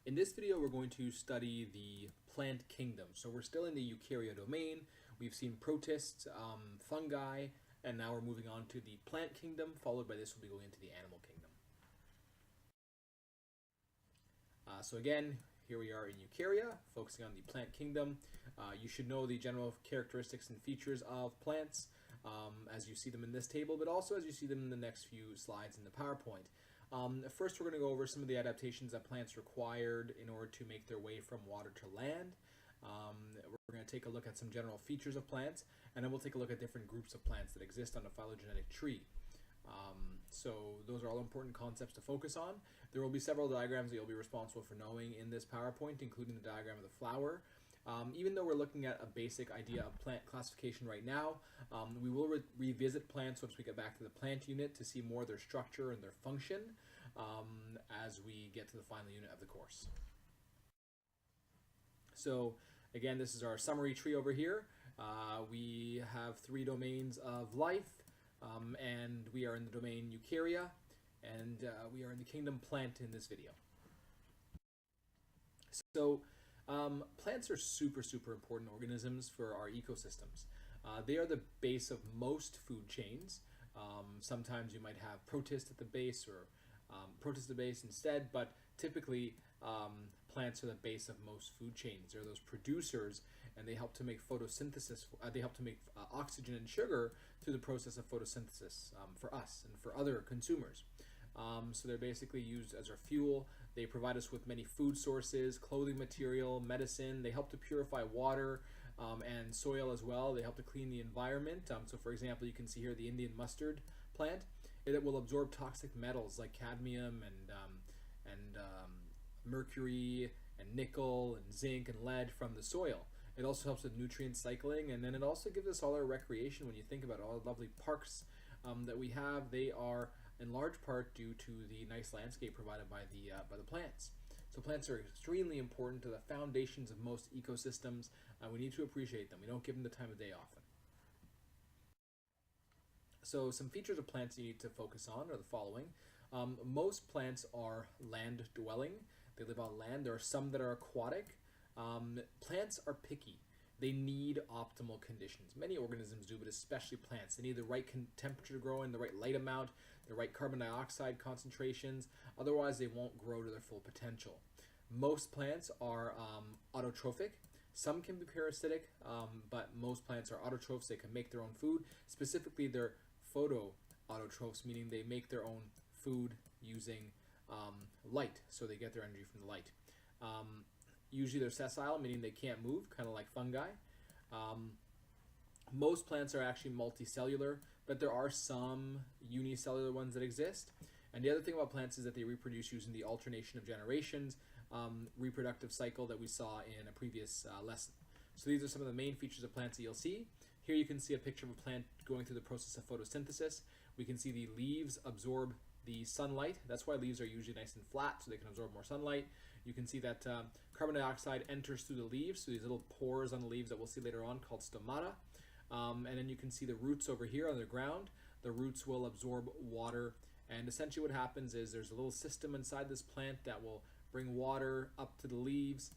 In this video, we're going to study the plant kingdom. So we're still in the eukarya domain. We've seen protists, fungi, and now we're moving on to the plant kingdom, followed by this we'll be going into the animal kingdom. So again, here we are in eukarya, focusing on the plant kingdom. You should know the general characteristics and features of plants as you see them in this table, but also as you see them in the next few slides in the PowerPoint. First, we're going to go over some of the adaptations that plants required in order to make their way from water to land. We're going to take a look at some general features of plants, and then we'll take a look at different groups of plants that exist on a phylogenetic tree. So those are all important concepts to focus on. There will be several diagrams that you'll be responsible for knowing in this PowerPoint, including the diagram of the flower. Even though we're looking at a basic idea of plant classification right now, we will revisit plants once we get back to the plant unit to see more of their structure and their function as we get to the final unit of the course. So again, this is our summary tree over here. We have 3 domains of life, and we are in the domain eukarya, and we are in the kingdom plant in this video. So plants are super important organisms for our ecosystems. They are the base of most food chains. Sometimes you might have protists at the base or protists at the base instead, but typically plants are the base of most food chains. They're those producers, and they help to make photosynthesis. They help to make oxygen and sugar through the process of photosynthesis for us and for other consumers. So they're basically used as our fuel. They provide us with many food sources, clothing material, medicine. They help to purify water and soil as well. They help to clean the environment. So for example, you can see here the Indian mustard plant. It will absorb toxic metals like cadmium and mercury and nickel and zinc and lead from the soil. It also helps with nutrient cycling, and then it also gives us all our recreation. When you think about all the lovely parks that we have, they are in large part due to the nice landscape provided by the plants. So plants are extremely important to the foundations of most ecosystems, and we need to appreciate them. We don't give them the time of day often. So some features of plants you need to focus on are the following. Most plants are land dwelling. They live on land. There are some that are aquatic. Plants are picky. They need optimal conditions. Many organisms do, but especially plants. They need the right temperature to grow in, the right light amount, the right carbon dioxide concentrations. Otherwise, they won't grow to their full potential. Most plants are autotrophic. Some can be parasitic, but most plants are autotrophs. They can make their own food. Specifically, they're photoautotrophs, meaning they make their own food using light. So they get their energy from the light. Usually they're sessile, meaning they can't move, kind of like fungi. Most plants are actually multicellular, but there are some unicellular ones that exist. And the other thing about plants is that they reproduce using the alternation of generations, reproductive cycle that we saw in a previous lesson. So these are some of the main features of plants that you'll see. Here you can see a picture of a plant going through the process of photosynthesis. We can see the leaves absorb the sunlight. That's why leaves are usually nice and flat, so they can absorb more sunlight. You can see that carbon dioxide enters through the leaves, so these little pores on the leaves that we'll see later on called stomata. And then you can see the roots over here on the ground. The roots will absorb water, and essentially what happens is there's a little system inside this plant that will bring water up to the leaves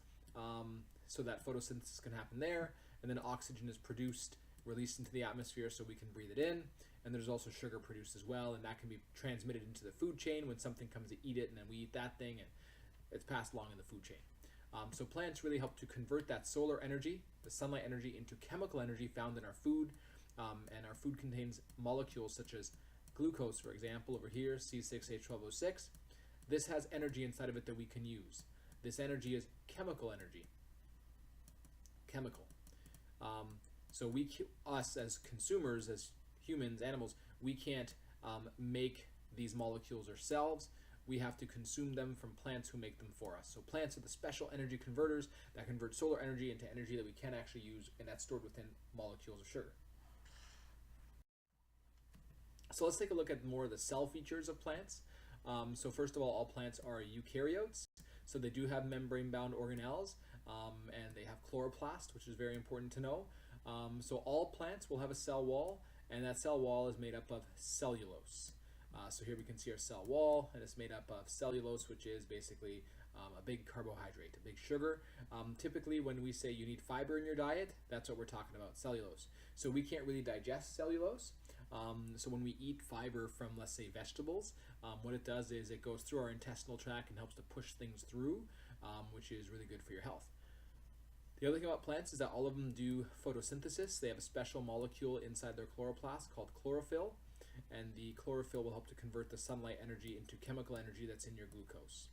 so that photosynthesis can happen there, and then oxygen is produced, released into the atmosphere so we can breathe it in. And there's also sugar produced as well, and that can be transmitted into the food chain when something comes to eat it, and then we eat that thing, and it's passed along in the food chain. So plants really help to convert that solar energy, the sunlight energy, into chemical energy found in our food. And our food contains molecules such as glucose, for example, over here, C6H12O6. This has energy inside of it that we can use. This energy is chemical energy. Chemical. So us as consumers, as humans, animals, we can't make these molecules ourselves. We have to consume them from plants who make them for us. So plants are the special energy converters that convert solar energy into energy that we can actually use, and that's stored within molecules of sugar. So let's take a look at more of the cell features of plants. So first of all plants are eukaryotes. So they do have membrane-bound organelles, and they have chloroplast, which is very important to know. So all plants will have a cell wall, and that cell wall is made up of cellulose. So here we can see our cell wall, and it's made up of cellulose, which is basically a big carbohydrate, a big sugar. Typically, when we say you need fiber in your diet, that's what we're talking about, cellulose. So we can't really digest cellulose. So when we eat fiber from, let's say, vegetables, what it does is it goes through our intestinal tract and helps to push things through, which is really good for your health. The other thing about plants is that all of them do photosynthesis. They have a special molecule inside their chloroplast called chlorophyll, and the chlorophyll will help to convert the sunlight energy into chemical energy that's in your glucose.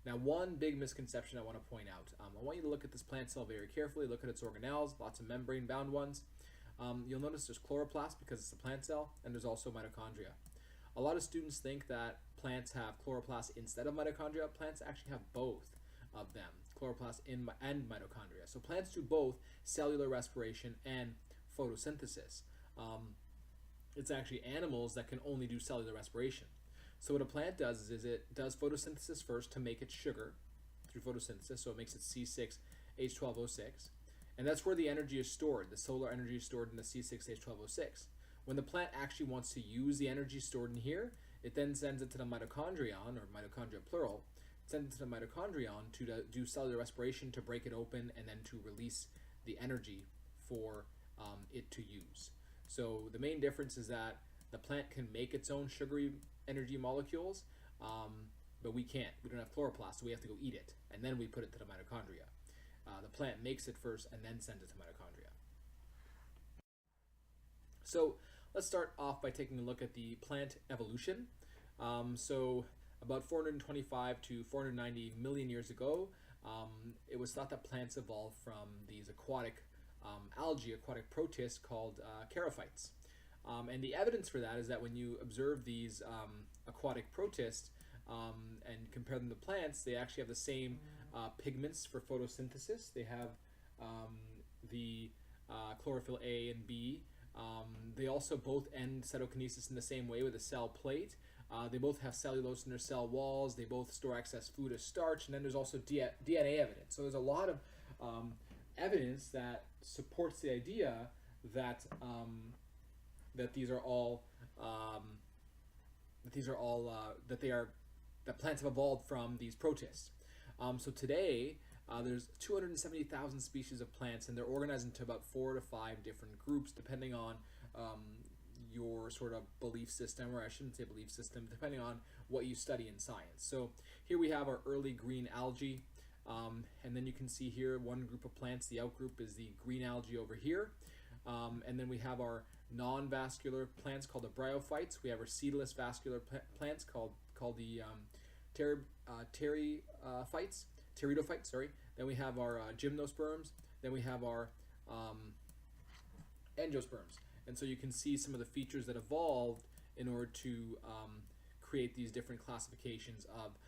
Now, one big misconception I want to point out. I want you to look at this plant cell very carefully, look at its organelles, lots of membrane-bound ones. You'll notice there's chloroplast because it's a plant cell, and there's also mitochondria. A lot of students think that plants have chloroplast instead of mitochondria. Plants actually have both of them, chloroplast and mitochondria. So plants do both cellular respiration and photosynthesis. It's actually animals that can only do cellular respiration. So what a plant does is it does photosynthesis first to make its sugar through photosynthesis, so it makes it C6H12O6, and that's where the energy is stored. The solar energy is stored in the C6H12O6. When the plant actually wants to use the energy stored in here, it then sends it to the mitochondrion, or mitochondria plural, sends it to the mitochondrion to do cellular respiration to break it open and then to release the energy for it to use. So the main difference is that the plant can make its own sugary energy molecules, but we can't. We don't have chloroplast, so we have to go eat it, and then we put it to the mitochondria. The plant makes it first and then sends it to mitochondria. So let's start off by taking a look at the plant evolution. So about 425 to 490 million years ago, it was thought that plants evolved from these aquatic algae, aquatic protists called charophytes. And the evidence for that is that when you observe these aquatic protists and compare them to plants, they actually have the same pigments for photosynthesis. They have the chlorophyll A and B. They also both end cytokinesis in the same way with a cell plate. They both have cellulose in their cell walls. They both store excess food as starch. And then there's also DNA evidence. So there's a lot of evidence that supports the idea that that plants have evolved from these protists. So today there's 270,000 species of plants, and they're organized into about 4 to 5 different groups, depending on your sort of belief system, or I shouldn't say belief system, depending on what you study in science. So here we have our early green algae, and then you can see here one group of plants. The outgroup is the green algae over here, and then we have our non-vascular plants called the bryophytes. We have our seedless vascular plants called the pteridophytes. Sorry. Then we have our gymnosperms. Then we have our angiosperms. And so you can see some of the features that evolved in order to create these different classifications of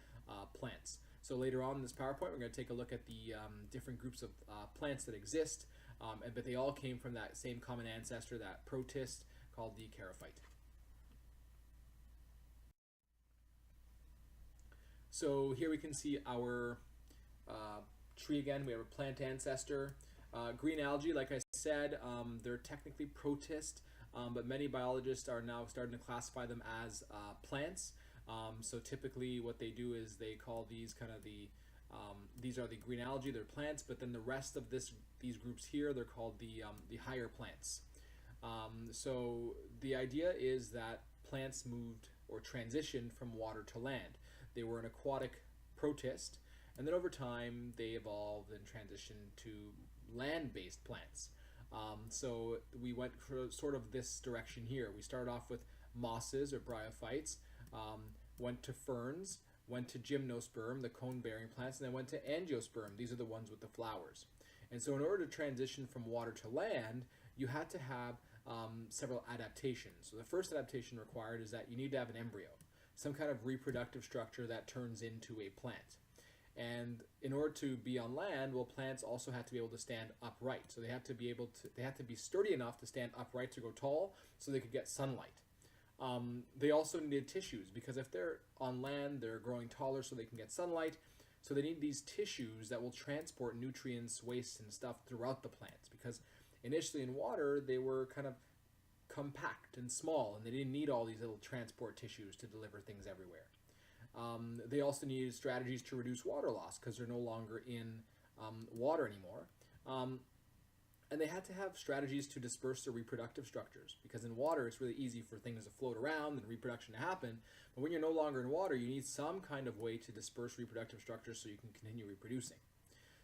plants. So later on in this PowerPoint, we're going to take a look at the different groups of plants that exist, but they all came from that same common ancestor, that protist called the charophyte. So here we can see our tree again. We have a plant ancestor. Green algae, like I said, they're technically protist, but many biologists are now starting to classify them as plants. So typically what they do is they call these kind of these are the green algae, they're plants, but then the rest of these groups here, they're called the higher plants. So the idea is that plants moved or transitioned from water to land. They were an aquatic protist, and then over time they evolved and transitioned to land-based plants. So we went for sort of this direction here. We started off with mosses or bryophytes, went to ferns, went to gymnosperm, the cone-bearing plants, and then went to angiosperm. These are the ones with the flowers. And so in order to transition from water to land, you had to have several adaptations. So the first adaptation required is that you need to have an embryo, some kind of reproductive structure that turns into a plant. And in order to be on land, well, plants also have to be able to stand upright. So they have to be sturdy enough to stand upright to grow tall, so they could get sunlight. They also needed tissues, because if they're on land, they're growing taller so they can get sunlight. So they need these tissues that will transport nutrients, waste, and stuff throughout the plants, because initially in water, they were kind of compact and small, and they didn't need all these little transport tissues to deliver things everywhere. They also needed strategies to reduce water loss because they're no longer in water anymore. And they had to have strategies to disperse their reproductive structures, because in water it's really easy for things to float around and reproduction to happen. But when you're no longer in water, you need some kind of way to disperse reproductive structures so you can continue reproducing.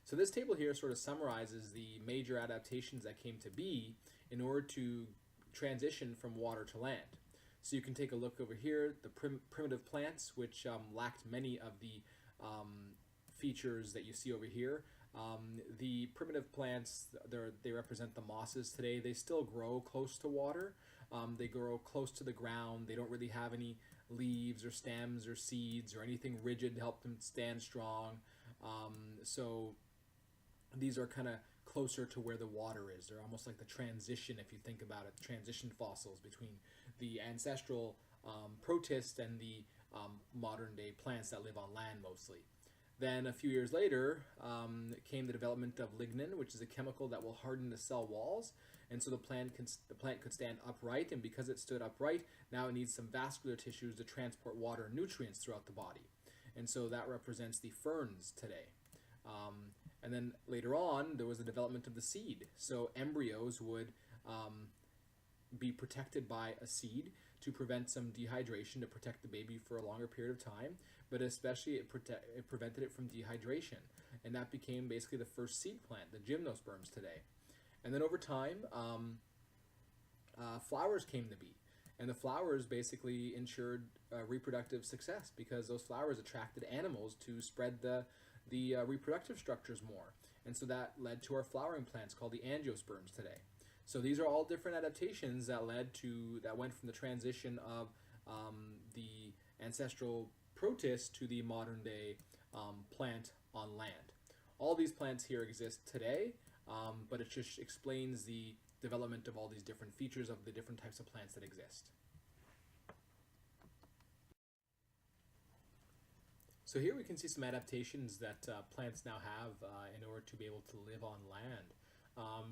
So this table here sort of summarizes the major adaptations that came to be in order to transition from water to land. So you can take a look over here, the primitive plants, which lacked many of the features that you see over here. The primitive plants, they represent the mosses today. They still grow close to water. They grow close to the ground. They don't really have any leaves or stems or seeds or anything rigid to help them stand strong. So these are kind of closer to where the water is. They're almost like the transition, if you think about it, transition fossils between the ancestral protists and the modern day plants that live on land mostly. Then a few years later came the development of lignin, which is a chemical that will harden the cell walls, and so the plant could stand upright, and because it stood upright, now it needs some vascular tissues to transport water and nutrients throughout the body. And so that represents the ferns today. And then later on, there was the development of the seed. So embryos would be protected by a seed to prevent some dehydration, to protect the baby for a longer period of time, but especially it prevented it from dehydration. And that became basically the first seed plant, the gymnosperms today. And then over time, flowers came to be. And the flowers basically ensured reproductive success, because those flowers attracted animals to spread the reproductive structures more. And so that led to our flowering plants called the angiosperms today. So these are all different adaptations that went from the transition of the ancestral protist to the modern day plant on land. All these plants here exist today, but it just explains the development of all these different features of the different types of plants that exist. So here we can see some adaptations that plants now have in order to be able to live on land.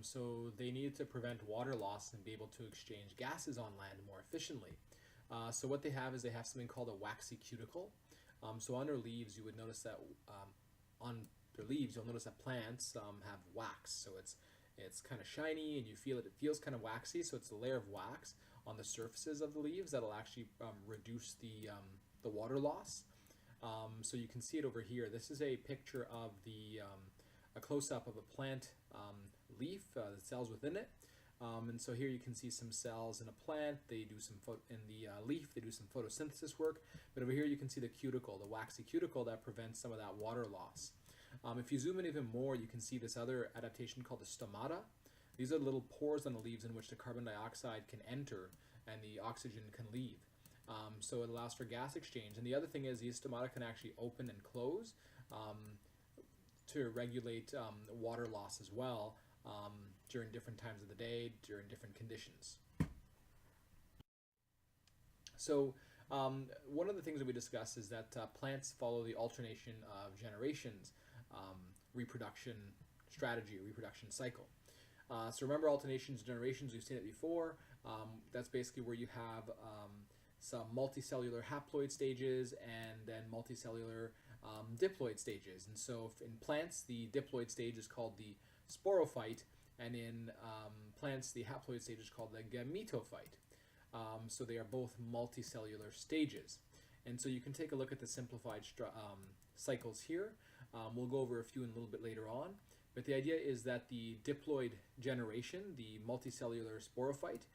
So they needed to prevent water loss and be able to exchange gases on land more efficiently. So what they have is they have something called a waxy cuticle. So on their leaves, you would notice that you'll notice that plants have wax. So it's kind of shiny, and you feel it. It feels kind of waxy. So it's a layer of wax on the surfaces of the leaves that'll actually reduce the water loss. So you can see it over here. This is a picture of a close-up of a plant leaf, the cells within it. And so here you can see some cells in a plant. They do some in the leaf. They do some photosynthesis work. But over here you can see the cuticle, the waxy cuticle that prevents some of that water loss. If you zoom in even more, you can see this other adaptation called the stomata. These are little pores on the leaves in which the carbon dioxide can enter and the oxygen can leave. So it allows for gas exchange. And the other thing is these stomata can actually open and close to regulate water loss as well during different times of the day, during different conditions. So one of the things that we discussed is that plants follow the alternation of generations reproduction strategy, or reproduction cycle. So remember alternations of generations, we've seen it before. That's basically where you have some multicellular haploid stages and then multicellular diploid stages. And so in plants, the diploid stage is called the sporophyte, and in plants, the haploid stage is called the gametophyte. So they are both multicellular stages. And so you can take a look at the simplified cycles here. We'll go over a few in a little bit later on. But the idea is that the diploid generation, the multicellular sporophyte,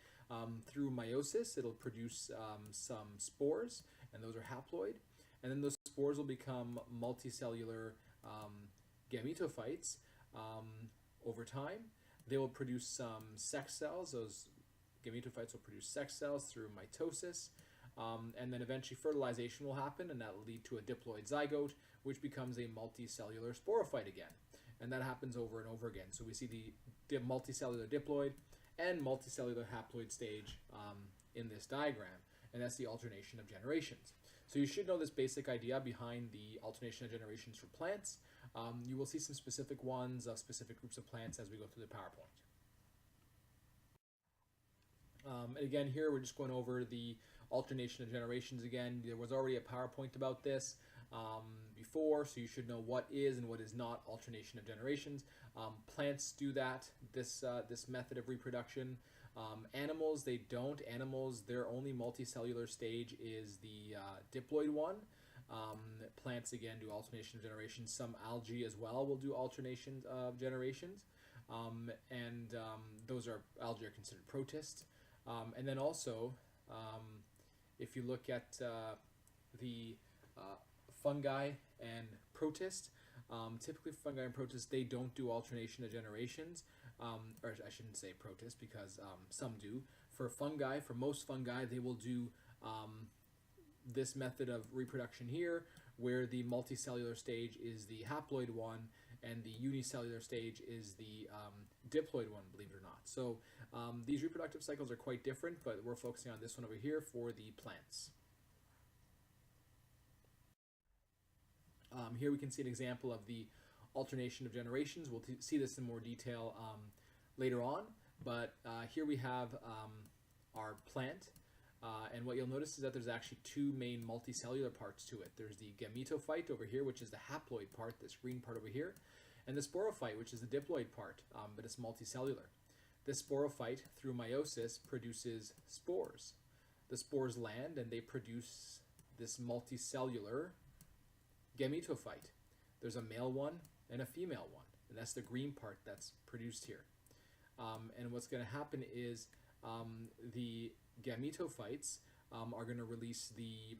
through meiosis, it'll produce some spores, and those are haploid. And then those spores will become multicellular gametophytes over time. They will produce some sex cells. Those gametophytes will produce sex cells through mitosis. And then eventually fertilization will happen, and that will lead to a diploid zygote, which becomes a multicellular sporophyte again. And that happens over and over again. So we see the multicellular diploid and multicellular haploid stage in this diagram, and that's the alternation of generations. So you should know this basic idea behind the alternation of generations for plants. You will see some specific ones of specific groups of plants as we go through the PowerPoint. And again, here we're just going over the alternation of generations again. There was already a PowerPoint about this before, so you should know what is and what is not alternation of generations. Plants do that, this method of reproduction. Animals, they don't. Animals, their only multicellular stage is the diploid one. Plants, again, do alternation of generations. Some algae as well will do alternation of generations. Those algae are considered protists. And then also, if you look at the fungi and protists, typically fungi and protists, they don't do alternation of generations, or I shouldn't say protists because some do. For fungi, for most fungi, they will do this method of reproduction here, where the multicellular stage is the haploid one and the unicellular stage is the diploid one, believe it or not. So these reproductive cycles are quite different, but we're focusing on this one over here for the plants. Here we can see an example of the alternation of generations. We'll see this in more detail later on, but here we have our plant. And what you'll notice is that there's actually two main multicellular parts to it. There's the gametophyte over here, which is the haploid part, this green part over here, and the sporophyte, which is the diploid part, but it's multicellular. This sporophyte, through meiosis, produces spores. The spores land and they produce this multicellular gametophyte. There's a male one and a female one, and that's the green part that's produced here. And what's going to happen is the gametophytes are going to release the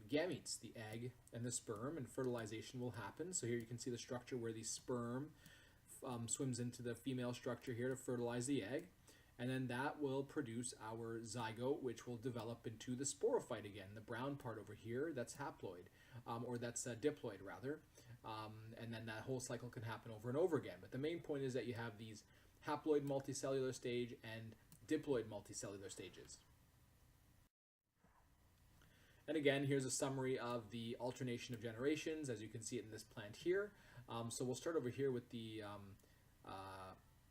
gametes, the egg and the sperm, and fertilization will happen. So here you can see the structure where the sperm swims into the female structure here to fertilize the egg, and then that will produce our zygote, which will develop into the sporophyte again, the brown part over here, that's haploid, or that's diploid rather, and then that whole cycle can happen over and over again. But the main point is that you have these haploid multicellular stage and diploid multicellular stages. And again, here's a summary of the alternation of generations, as you can see it in this plant here. So we'll start over here with the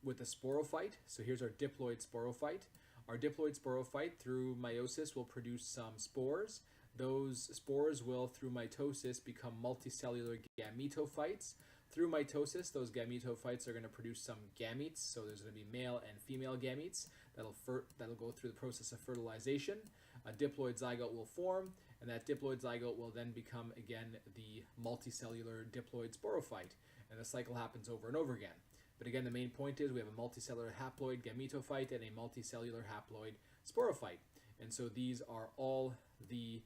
sporophyte. So here's our diploid sporophyte. Our diploid sporophyte, through meiosis, will produce some spores. Those spores will, through mitosis, become multicellular gametophytes. Through mitosis, those gametophytes are going to produce some gametes. So there's going to be male and female gametes that'll go through the process of fertilization. A diploid zygote will form, and that diploid zygote will then become, again, the multicellular diploid sporophyte. And the cycle happens over and over again. But again, the main point is we have a multicellular haploid gametophyte and a multicellular haploid sporophyte. And so these are all the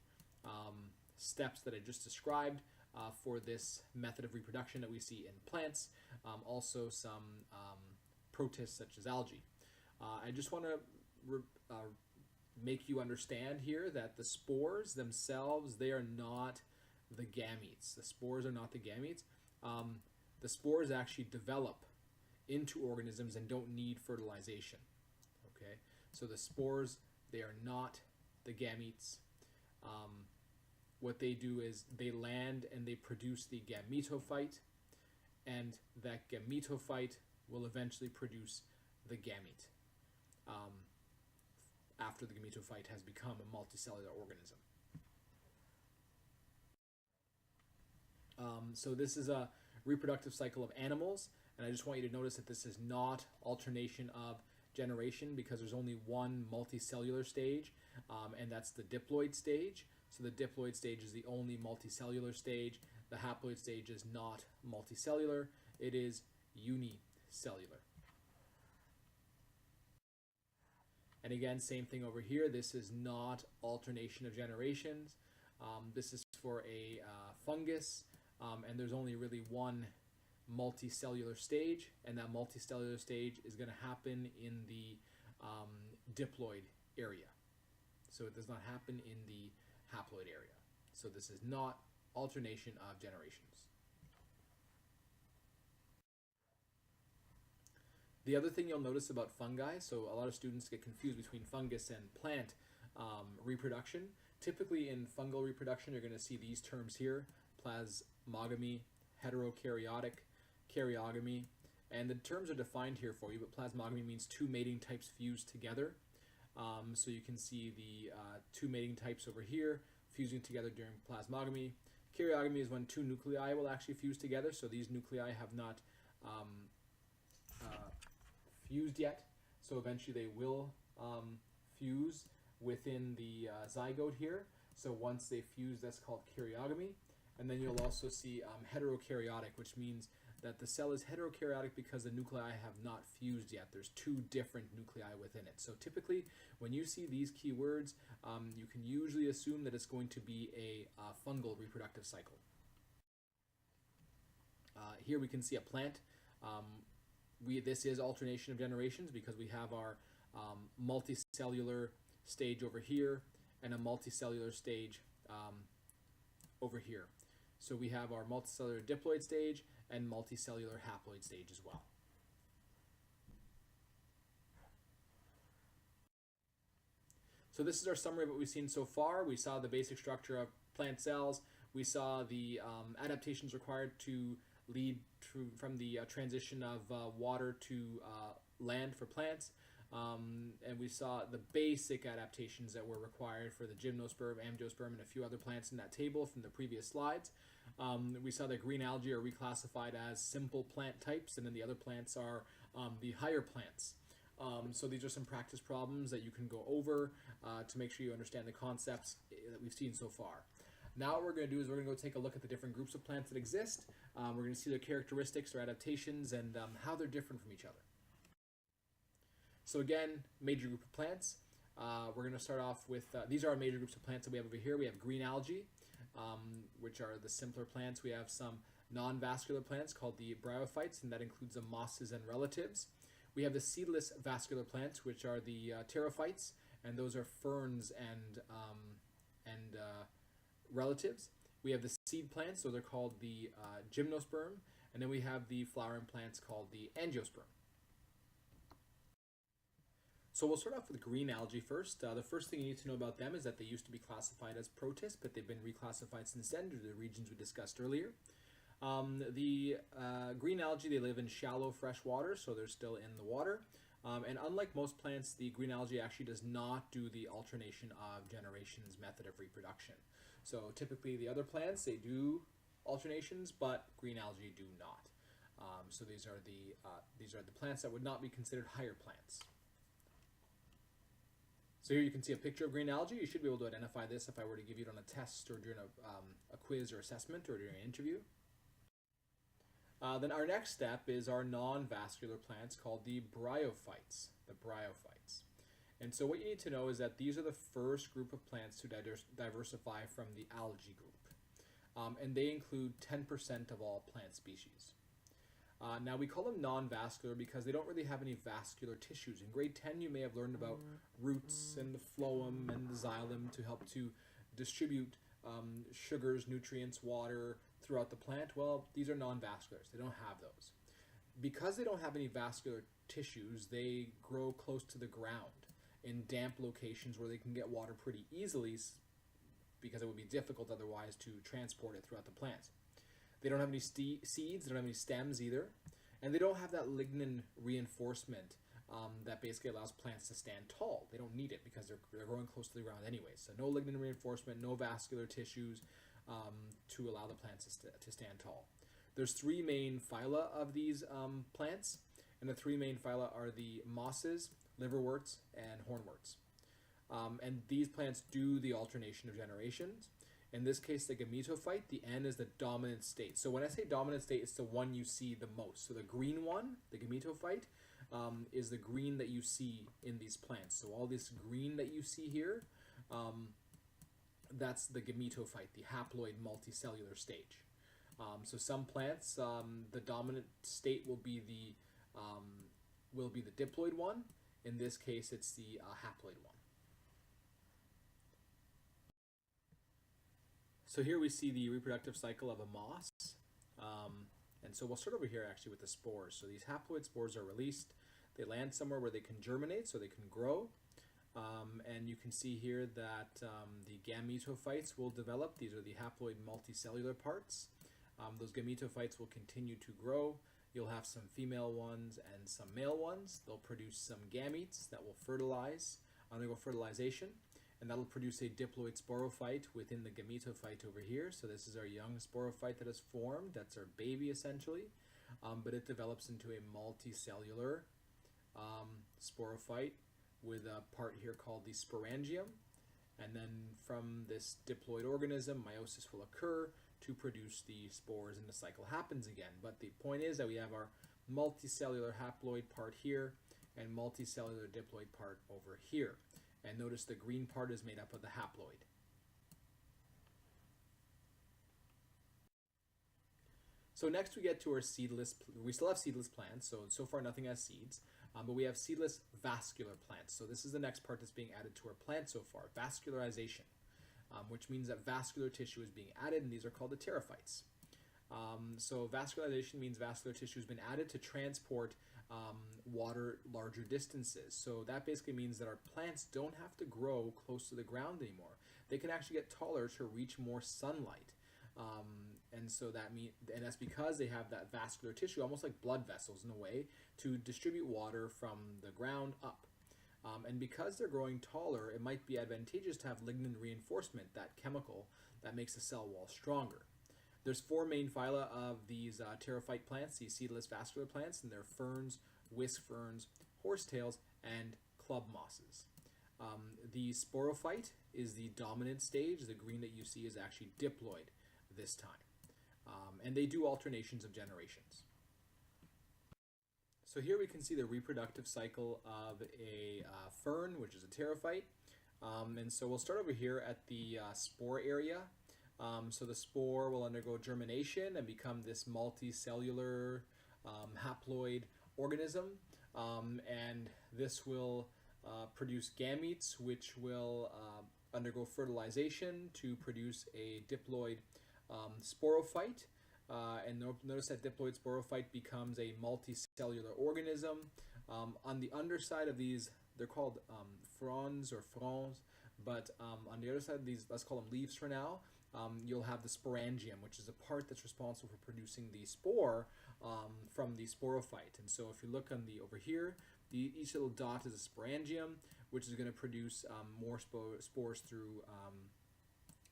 steps that I just described for this method of reproduction that we see in plants, also some protists such as algae. I just want to make you understand here that the spores themselves, they are not the gametes. The spores are not the gametes. The spores actually develop into organisms and don't need fertilization. Okay, so the spores, they are not the gametes. What they do is they land and they produce the gametophyte, and that gametophyte will eventually produce the gamete after the gametophyte has become a multicellular organism. So this is a reproductive cycle of animals, and I just want you to notice that this is not alternation of generation, because there's only one multicellular stage, and that's the diploid stage. So the diploid stage is the only multicellular stage. The haploid stage is not multicellular, it is unicellular. And again, same thing over here. This is not alternation of generations. This is for a fungus, and there's only really one multicellular stage, and that multicellular stage is going to happen in the diploid area. So it does not happen in the haploid area. So this is not alternation of generations. The other thing you'll notice about fungi, so a lot of students get confused between fungus and plant reproduction. Typically in fungal reproduction, you're going to see these terms here: plasmogamy, heterokaryotic, karyogamy, and the terms are defined here for you, but plasmogamy means two mating types fused together. So you can see the two mating types over here fusing together during plasmogamy. Karyogamy is when two nuclei will actually fuse together, so these nuclei have not fused yet, so eventually they will fuse within the zygote here. So once they fuse, that's called karyogamy. And then you'll also see heterokaryotic, which means that the cell is heterokaryotic because the nuclei have not fused yet. There's two different nuclei within it. So typically, when you see these keywords, you can usually assume that it's going to be a fungal reproductive cycle. Here we can see a plant. This is alternation of generations because we have our multicellular stage over here and a multicellular stage over here. So we have our multicellular diploid stage and multicellular haploid stage as well. So this is our summary of what we've seen so far. We saw the basic structure of plant cells. We saw the adaptations required to lead from the transition of water to land for plants. And we saw the basic adaptations that were required for the gymnosperm, angiosperm, and a few other plants in that table from the previous slides. We saw that green algae are reclassified as simple plant types, and then the other plants are the higher plants. So these are some practice problems that you can go over to make sure you understand the concepts that we've seen so far. Now what we're going to do is we're going to go take a look at the different groups of plants that exist. We're going to see their characteristics, their adaptations, and how they're different from each other. So again, major group of plants. We're going to start off with, these are our major groups of plants that we have over here. We have green algae, which are the simpler plants. We have some non-vascular plants called the bryophytes, and that includes the mosses and relatives. We have the seedless vascular plants, which are the pterophytes, and those are ferns and relatives. We have the seed plants, so they're called the gymnosperm, and then we have the flowering plants called the angiosperm. So we'll start off with green algae first. The first thing you need to know about them is that they used to be classified as protists, but they've been reclassified since then due to the regions we discussed earlier. The green algae, they live in shallow fresh water, so they're still in the water. And unlike most plants, the green algae actually does not do the alternation of generations method of reproduction. So typically the other plants, they do alternations, but green algae do not. So these are the plants that would not be considered higher plants. So here you can see a picture of green algae. You should be able to identify this if I were to give you it on a test or during a quiz or assessment or during an interview. Then our next step is our non-vascular plants called the bryophytes. And so what you need to know is that these are the first group of plants to diversify from the algae group. And they include 10% of all plant species. Now we call them non-vascular because they don't really have any vascular tissues. In grade 10 you may have learned about roots and the phloem and the xylem to help to distribute sugars, nutrients, water throughout the plant. Well, these are non-vasculars. They don't have those. Because they don't have any vascular tissues, they grow close to the ground in damp locations where they can get water pretty easily because it would be difficult otherwise to transport it throughout the plant. They don't have any seeds, they don't have any stems either, and they don't have that lignin reinforcement that basically allows plants to stand tall. They don't need it because they're growing close to the ground anyway. So no lignin reinforcement, no vascular tissues to allow the plants to stand tall. There's three main phyla of these plants, and the three main phyla are the mosses, liverworts, and hornworts. And these plants do the alternation of generations. In this case, the gametophyte, the N is the dominant state. So when I say dominant state, it's the one you see the most. So the green one, the gametophyte, is the green that you see in these plants. So all this green that you see here, that's the gametophyte, the haploid multicellular stage. So some plants, the dominant state will be the diploid one. In this case, it's the haploid one. So here we see the reproductive cycle of a moss. And so we'll start over here actually with the spores. So these haploid spores are released. They land somewhere where they can germinate, so they can grow. And you can see here that the gametophytes will develop. These are the haploid multicellular parts. Those gametophytes will continue to grow. You'll have some female ones and some male ones. They'll produce some gametes that will fertilize undergo fertilization, and that'll produce a diploid sporophyte within the gametophyte over here. So this is our young sporophyte that is formed. That's our baby essentially, but it develops into a multicellular sporophyte with a part here called the sporangium. And then from this diploid organism, meiosis will occur to produce the spores, and the cycle happens again. But the point is that we have our multicellular haploid part here and multicellular diploid part over here. And notice the green part is made up of the haploid. So next we get to our seedless, we still have seedless plants, so far nothing has seeds, but we have seedless vascular plants. So this is the next part that's being added to our plant so far, vascularization, which means that vascular tissue is being added, and these are called the pterophytes. So vascularization means vascular tissue has been added to transport water larger distances. So that basically means that our plants don't have to grow close to the ground anymore. They can actually get taller to reach more sunlight. And so that's because they have that vascular tissue, almost like blood vessels in a way, to distribute water from the ground up. And because they're growing taller, it might be advantageous to have lignin reinforcement, that chemical that makes the cell wall stronger. There's 4 main phyla of these pterophyte plants, these seedless vascular plants, and they're ferns, whisk ferns, horsetails, and club mosses. The sporophyte is the dominant stage. The green that you see is actually diploid this time. And they do alternations of generations. So here we can see the reproductive cycle of a fern, which is a pterophyte. And so we'll start over here at the spore area. So the spore will undergo germination and become this multicellular haploid organism. And this will produce gametes, which will undergo fertilization to produce a diploid sporophyte. And notice that diploid sporophyte becomes a multicellular organism. On the underside of these, they're called fronds or fronds, but on the other side of these, let's call them leaves for now, you'll have the sporangium, which is a part that's responsible for producing the spore from the sporophyte. And so if you look on the over here, each little dot is a sporangium, which is going to produce more spores through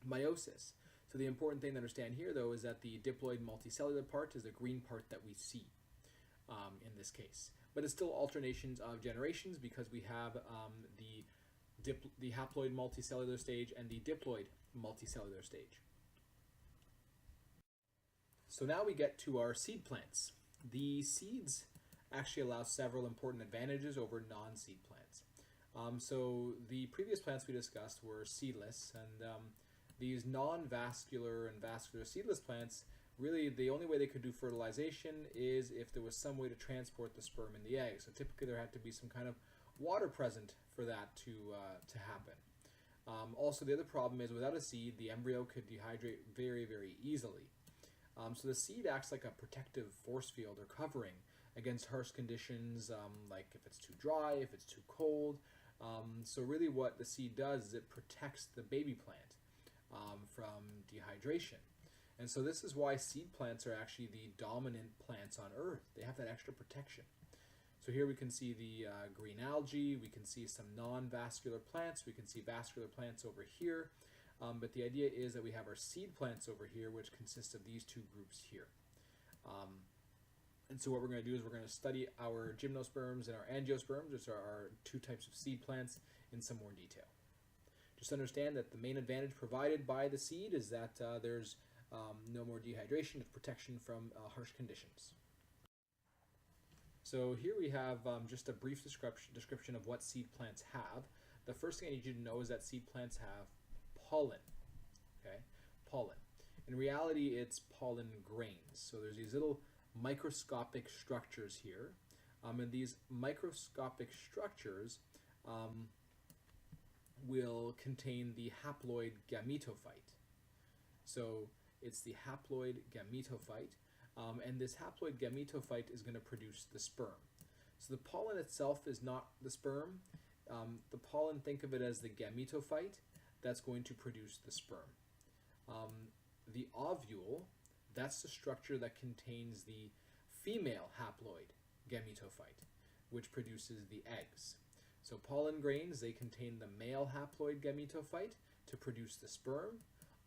meiosis. So the important thing to understand here, though, is that the diploid multicellular part is the green part that we see in this case. But it's still alternations of generations because we have the haploid multicellular stage and the diploid multicellular stage. So now we get to our seed plants. The seeds actually allow several important advantages over non-seed plants. So the previous plants we discussed were seedless, and these non-vascular and vascular seedless plants, really the only way they could do fertilization is if there was some way to transport the sperm and the egg. So typically there had to be some kind of water present for that to happen. Also, the other problem is without a seed, the embryo could dehydrate very, very easily. So the seed acts like a protective force field or covering against harsh conditions, like if it's too dry, if it's too cold. So really what the seed does is it protects the baby plant from dehydration. And so this is why seed plants are actually the dominant plants on Earth. They have that extra protection. So here we can see the green algae, we can see some non-vascular plants, we can see vascular plants over here, but the idea is that we have our seed plants over here, which consist of these two groups here. And so what we're going to do is we're going to study our gymnosperms and our angiosperms, which are our 2 types of seed plants, in some more detail. Just understand that the main advantage provided by the seed is that there's no more dehydration, it's protection from harsh conditions. So here we have just a brief description of what seed plants have. The first thing I need you to know is that seed plants have pollen. Okay, pollen. In reality, it's pollen grains. So there's these little microscopic structures here, and these microscopic structures will contain the haploid gametophyte. So it's the haploid gametophyte, and this haploid gametophyte is going to produce the sperm. So the pollen itself is not the sperm. The pollen, think of it as the gametophyte that's going to produce the sperm. The ovule, that's the structure that contains the female haploid gametophyte, which produces the eggs. So pollen grains, they contain the male haploid gametophyte to produce the sperm.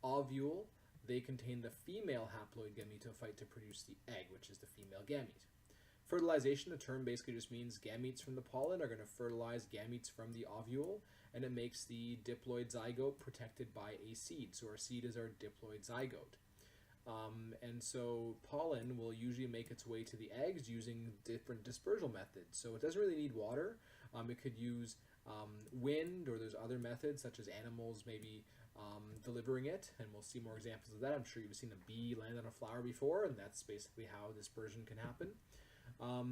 Ovule, they contain the female haploid gametophyte to produce the egg, which is the female gamete. Fertilization, the term basically just means gametes from the pollen are going to fertilize gametes from the ovule, and it makes the diploid zygote protected by a seed. So our seed is our diploid zygote. And so pollen will usually make its way to the eggs using different dispersal methods. So it doesn't really need water. It could use wind, or there's other methods such as animals maybe delivering it, and we'll see more examples of that. I'm sure you've seen a bee land on a flower before, and that's basically how dispersion can happen.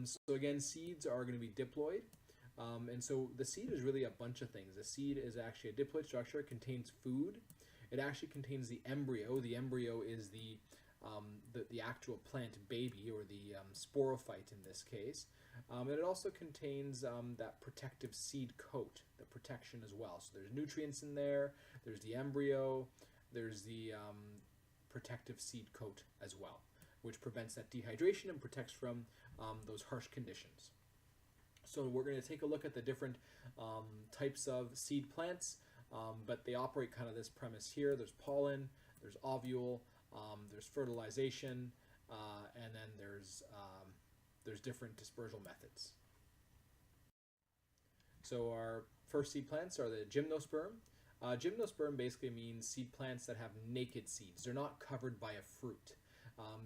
So again, seeds are going to be diploid. And so the seed is really a bunch of things. The seed is actually a diploid structure. It contains food. It actually contains the embryo. The embryo is the actual plant baby, or the sporophyte in this case. And it also contains that protective seed coat, the protection as well. So there's nutrients in there, there's the embryo, there's the protective seed coat as well, which prevents that dehydration and protects from those harsh conditions. So we're going to take a look at the different types of seed plants, but they operate kind of this premise here. There's pollen, there's ovule, there's fertilization, and then there's different dispersal methods. So our first seed plants are the gymnosperm. Gymnosperm basically means seed plants that have naked seeds. They're not covered by a fruit.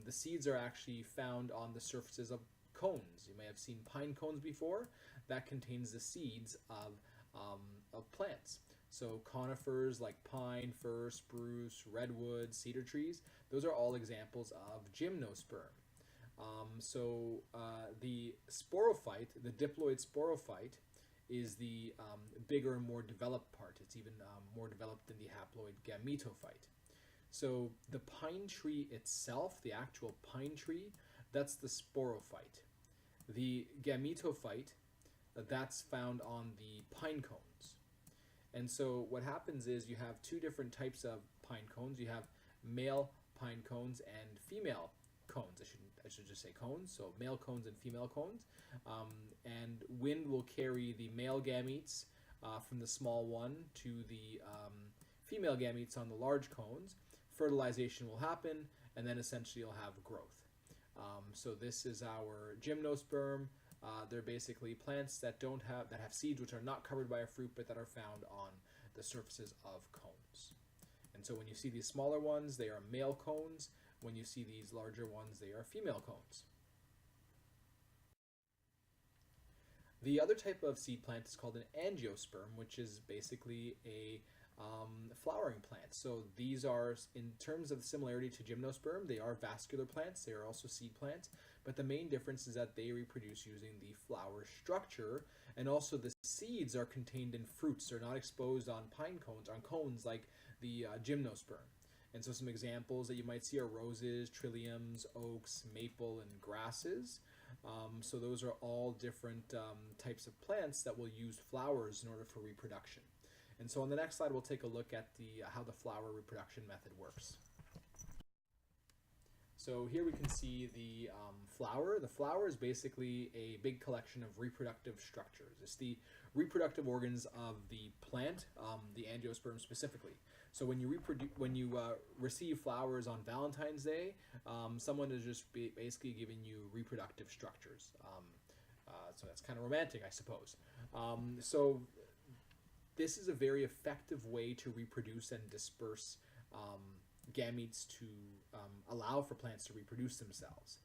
The seeds are actually found on the surfaces of cones. You may have seen pine cones before. That contains the seeds of plants. So conifers like pine, fir, spruce, redwood, cedar trees, those are all examples of gymnosperm. The sporophyte, the diploid sporophyte, is the bigger and more developed part. It's even more developed than the haploid gametophyte. So the pine tree itself, the actual pine tree, that's the sporophyte. The gametophyte, that's found on the pine cones. And so what happens is you have two different types of pine cones. You have male pine cones and female cones. I should just say cones, so male cones and female cones. And wind will carry the male gametes from the small one to the female gametes on the large cones. Fertilization will happen, and then essentially you'll have growth. So this is our gymnosperm. They're basically plants that have seeds which are not covered by a fruit, but that are found on the surfaces of cones. And so when you see these smaller ones, they are male cones. When you see these larger ones, they are female cones. The other type of seed plant is called an angiosperm, which is basically a flowering plant. So these are, in terms of similarity to gymnosperm, they are vascular plants. They are also seed plants, but the main difference is that they reproduce using the flower structure, and also the seeds are contained in fruits. They're not exposed on cones like the gymnosperm. And so some examples that you might see are roses, trilliums, oaks, maple, and grasses. So those are all different types of plants that will use flowers in order for reproduction. And so on the next slide, we'll take a look at how the flower reproduction method works. So here we can see the flower. The flower is basically a big collection of reproductive structures. It's the reproductive organs of the plant, the angiosperm specifically. So when you receive flowers on Valentine's Day, someone is just basically giving you reproductive structures. So that's kind of romantic, I suppose. So this is a very effective way to reproduce and disperse gametes to allow for plants to reproduce themselves.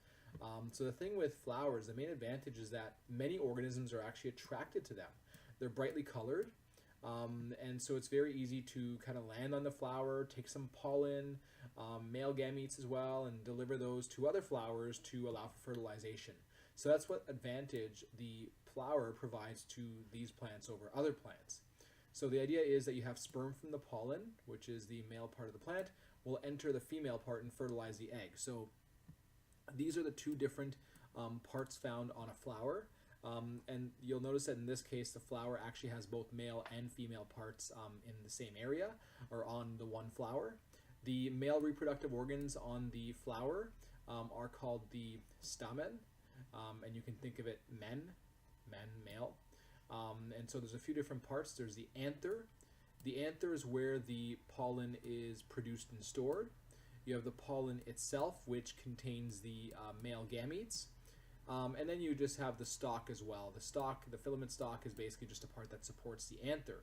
So the thing with flowers, the main advantage is that many organisms are actually attracted to them. They're brightly colored, and so it's very easy to kind of land on the flower, take some pollen, male gametes as well, and deliver those to other flowers to allow for fertilization. So that's what advantage the flower provides to these plants over other plants. So the idea is that you have sperm from the pollen, which is the male part of the plant, will enter the female part and fertilize the egg. So these are the two different parts found on a flower. And you'll notice that in this case, the flower actually has both male and female parts in the same area, or on the one flower. The male reproductive organs on the flower are called the stamen, and you can think of it male. And so there's a few different parts. There's the anther. The anther is where the pollen is produced and stored. You have the pollen itself, which contains the male gametes. And then you just have the stalk as well. The stalk, the filament stalk, is basically just a part that supports the anther.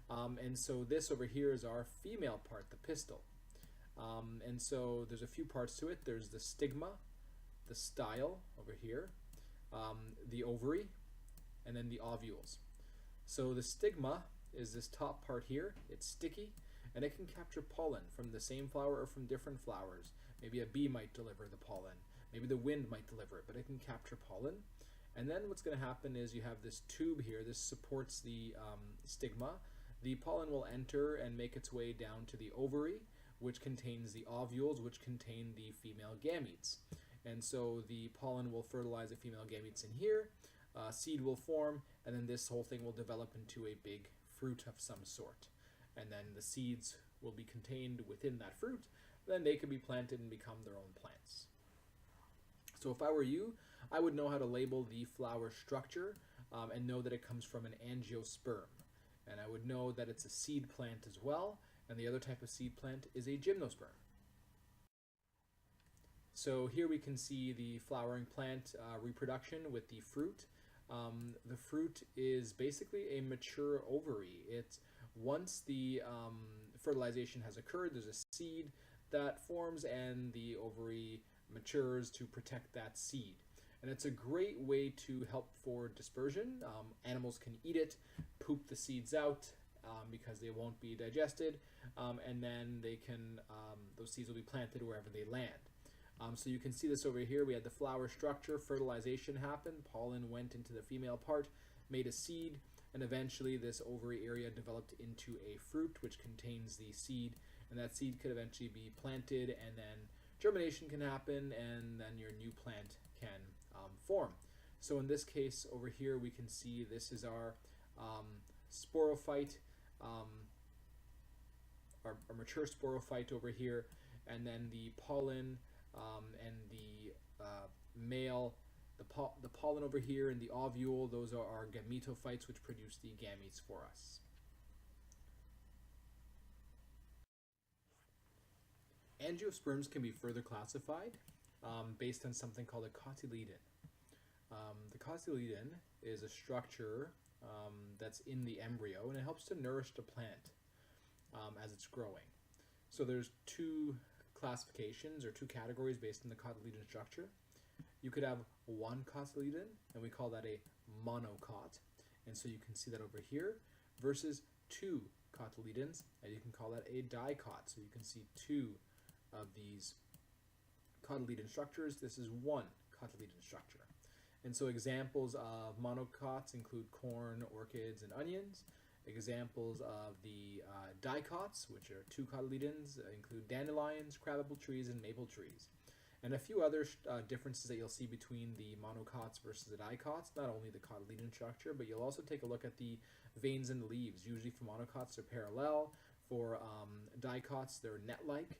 And so this over here is our female part, the pistil. And so there's a few parts to it. There's the stigma, the style over here, the ovary, and then the ovules. So the stigma is this top part here. It's sticky, and it can capture pollen from the same flower or from different flowers. Maybe a bee might deliver the pollen. Maybe the wind might deliver it, but it can capture pollen. And then what's going to happen is you have this tube here. This supports the stigma. The pollen will enter and make its way down to the ovary, which contains the ovules, which contain the female gametes. And so the pollen will fertilize the female gametes in here, seed will form, and then this whole thing will develop into a big fruit of some sort. And then the seeds will be contained within that fruit, then they can be planted and become their own plants. So if I were you, I would know how to label the flower structure and know that it comes from an angiosperm. And I would know that it's a seed plant as well, and the other type of seed plant is a gymnosperm. So here we can see the flowering plant reproduction with the fruit. The fruit is basically a mature ovary. It's once the fertilization has occurred, there's a seed that forms and the ovary matures to protect that seed. And it's a great way to help for dispersion. Animals can eat it, poop the seeds out because they won't be digested, and then they can those seeds will be planted wherever they land. So you can see this over here. We had the flower structure, fertilization happened, pollen went into the female part, made a seed, and eventually this ovary area developed into a fruit which contains the seed, and that seed could eventually be planted, and then germination can happen, and then your new plant can form. So in this case over here we can see this is our sporophyte, our mature sporophyte over here, and then the pollen and the male, the pollen over here and the ovule, those are our gametophytes which produce the gametes for us. Angiosperms can be further classified based on something called a cotyledon. The cotyledon is a structure that's in the embryo, and it helps to nourish the plant as it's growing. So there's two classifications or two categories based on the cotyledon structure. You could have one cotyledon, and we call that a monocot, and so you can see that over here, versus two cotyledons, and you can call that a dicot. So you can see two of these cotyledon structures. This is one cotyledon structure. And so examples of monocots include corn, orchids, and onions. Examples of the dicots, which are two cotyledons, include dandelions, crabapple trees, and maple trees. And a few other differences that you'll see between the monocots versus the dicots, not only the cotyledon structure, but you'll also take a look at the veins in the leaves. Usually for monocots, they're parallel. For dicots, they're net-like.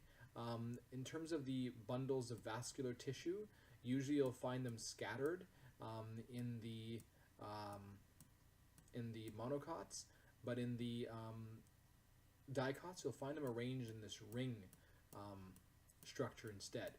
In terms of the bundles of vascular tissue, usually you'll find them scattered in the monocots, but in the dicots, you'll find them arranged in this ring structure instead.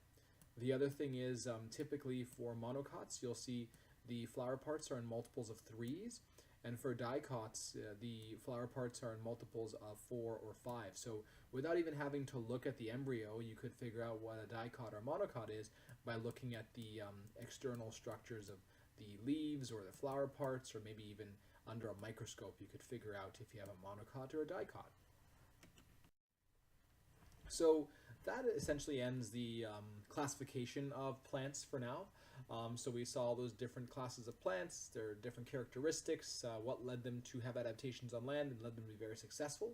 The other thing is typically for monocots, you'll see the flower parts are in multiples of 3s, and for dicots, the flower parts are in multiples of 4 or 5. So without even having to look at the embryo, you could figure out what a dicot or monocot is by looking at the external structures of the leaves or the flower parts, or maybe even under a microscope you could figure out if you have a monocot or a dicot. So that essentially ends the classification of plants for now. So we saw those different classes of plants, their different characteristics, what led them to have adaptations on land and led them to be very successful.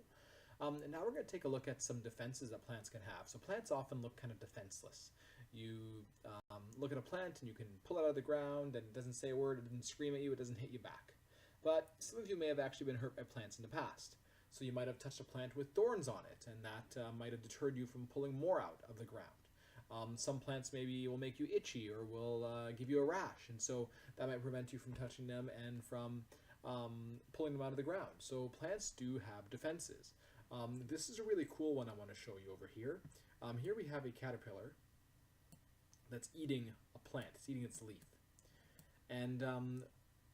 And now we're going to take a look at some defenses that plants can have. So plants often look kind of defenseless. You look at a plant and you can pull it out of the ground and it doesn't say a word, it doesn't scream at you, it doesn't hit you back. But some of you may have actually been hurt by plants in the past. So you might have touched a plant with thorns on it, and that might have deterred you from pulling more out of the ground. Some plants maybe will make you itchy or will give you a rash, and so that might prevent you from touching them and from pulling them out of the ground. So plants do have defenses. This is a really cool one I want to show you over here. Here we have a caterpillar that's eating a plant. It's eating its leaf. And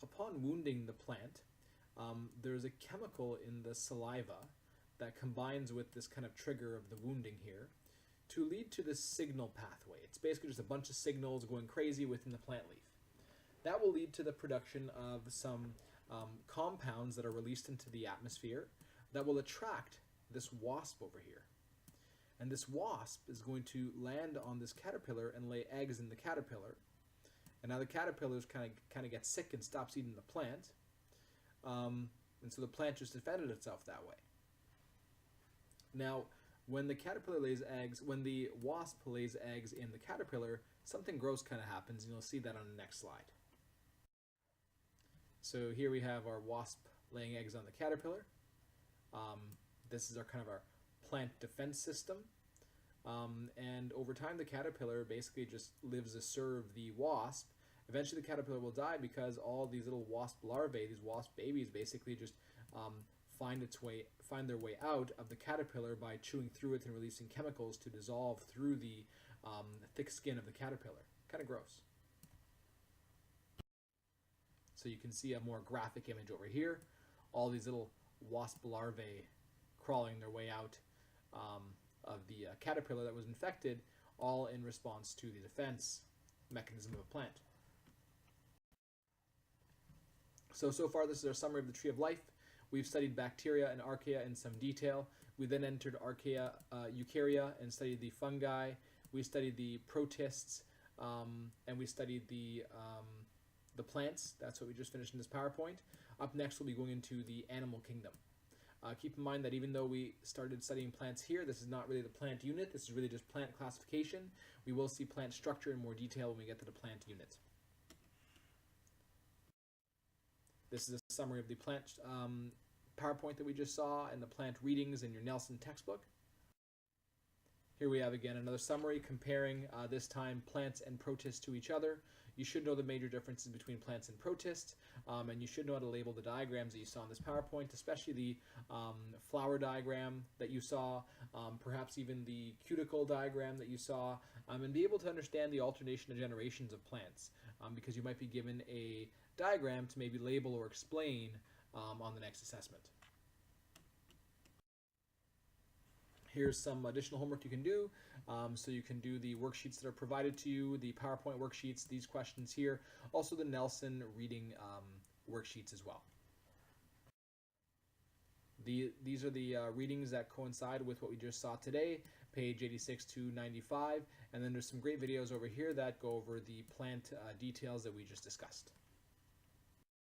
upon wounding the plant, there's a chemical in the saliva that combines with this kind of trigger of the wounding here to lead to this signal pathway. It's basically just a bunch of signals going crazy within the plant leaf. That will lead to the production of some compounds that are released into the atmosphere that will attract this wasp over here. And this wasp is going to land on this caterpillar and lay eggs in the caterpillar. And now the caterpillar kind of gets sick and stops eating the plant. And so the plant just defended itself that way. Now, when the caterpillar lays eggs, when the wasp lays eggs in the caterpillar, something gross kind of happens, and you'll see that on the next slide. So here we have our wasp laying eggs on the caterpillar. This is our plant defense system. And over time, the caterpillar basically just lives to serve the wasp. Eventually, the caterpillar will die because all these little wasp larvae, these wasp babies, basically just find their way out of the caterpillar by chewing through it and releasing chemicals to dissolve through the thick skin of the caterpillar. Kind of gross. So you can see a more graphic image over here. All these little wasp larvae crawling their way out of the caterpillar that was infected, all in response to the defense mechanism of a plant. So far this is our summary of the tree of life. We've studied bacteria and archaea in some detail. We then entered archaea, eukarya, and studied the fungi. We studied the protists, and we studied the plants. That's what we just finished in this PowerPoint. Up next, we'll be going into the animal kingdom. Keep in mind that even though we started studying plants here, this is not really the plant unit. This is really just plant classification. We will see plant structure in more detail when we get to the plant unit. This is a summary of the plant PowerPoint that we just saw and the plant readings in your Nelson textbook. Here we have again another summary comparing this time plants and protists to each other. You should know the major differences between plants and protists, and you should know how to label the diagrams that you saw in this PowerPoint, especially the flower diagram that you saw, perhaps even the cuticle diagram that you saw, and be able to understand the alternation of generations of plants, because you might be given a diagram to maybe label or explain on the next assessment. Here's some additional homework you can do. So you can do the worksheets that are provided to you, the PowerPoint worksheets, these questions here, also the Nelson reading worksheets as well. These are the readings that coincide with what we just saw today, page 86 to 95, and then there's some great videos over here that go over the plant details that we just discussed.